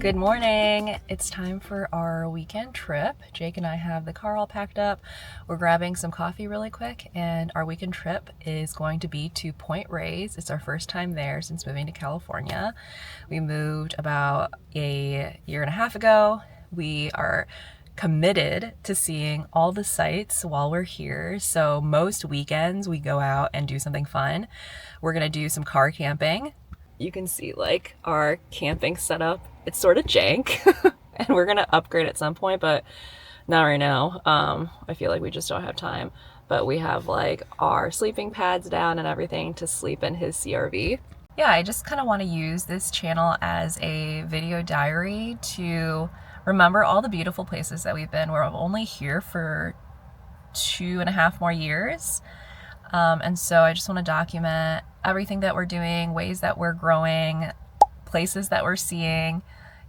Good morning. It's time for our weekend trip. Jake and I have the car all packed up. We're grabbing some coffee really quick, and our weekend trip is going to be to Point Reyes. It's our first time there since moving to California. We moved about a year and a half ago. We are committed to seeing all the sights while we're here. So most weekends we go out and do something fun. We're gonna do some car camping. You can see like our camping setup. It's sort of jank and we're gonna upgrade at some point, but not right now. I feel like we just don't have time. But we have like our sleeping pads down and everything to sleep in his CRV. Yeah, I just kind of want to use this channel as a video diary to remember all the beautiful places that we've been. We're only here for 2.5 more years. And so I just want to document everything that we're doing, ways that we're growing, places that we're seeing,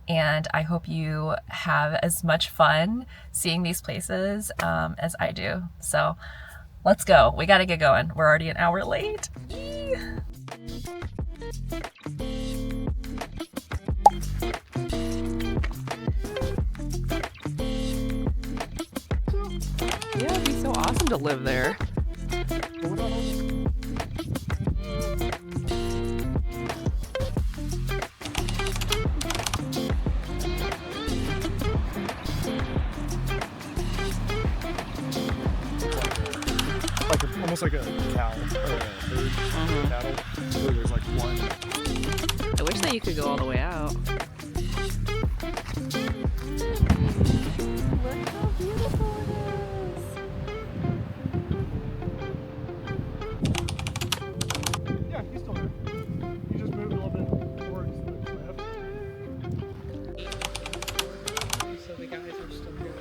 and I hope you have as much fun seeing these places as I do. So let's go. We got to get going. We're already an hour late. Yeah, it'd be so awesome to live there. Almost like a cow or a herd of cattle. So there's like one. I wish that you could go all the way out. Look how beautiful it is. Yeah, he's still there. He just moved a little bit towards the cliff. So the guys are still here.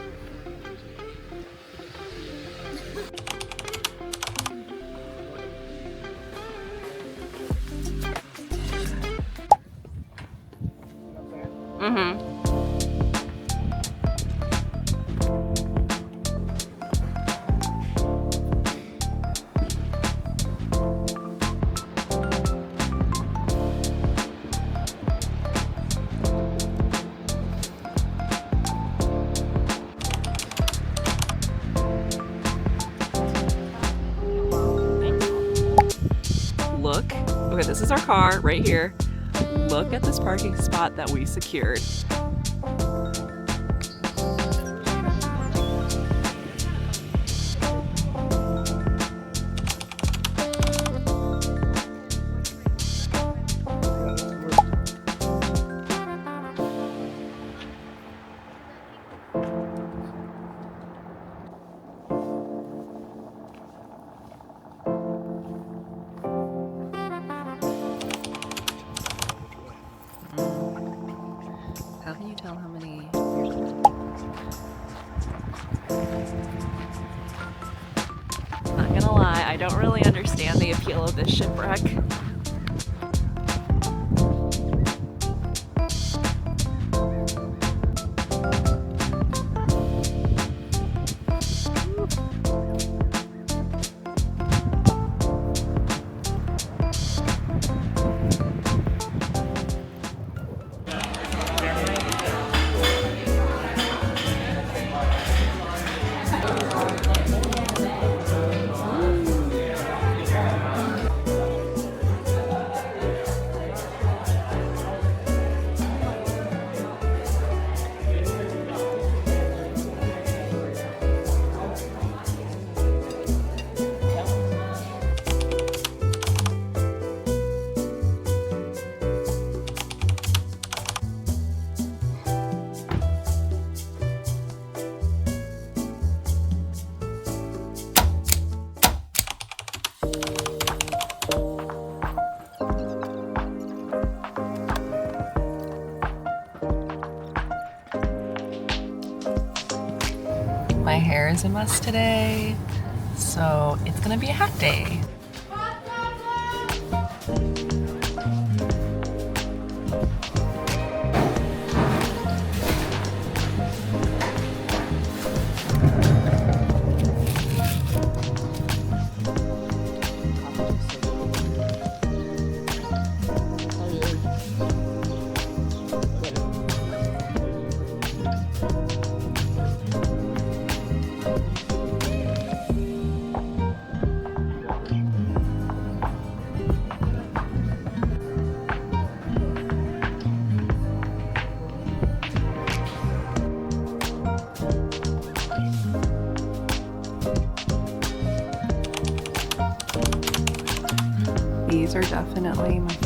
Look, okay, this is our car right here. Look at this parking spot that we secured. How can you tell how many? Not gonna lie, I don't really understand the appeal of this shipwreck. My hair is a mess today, so it's gonna be a hat day. definitely my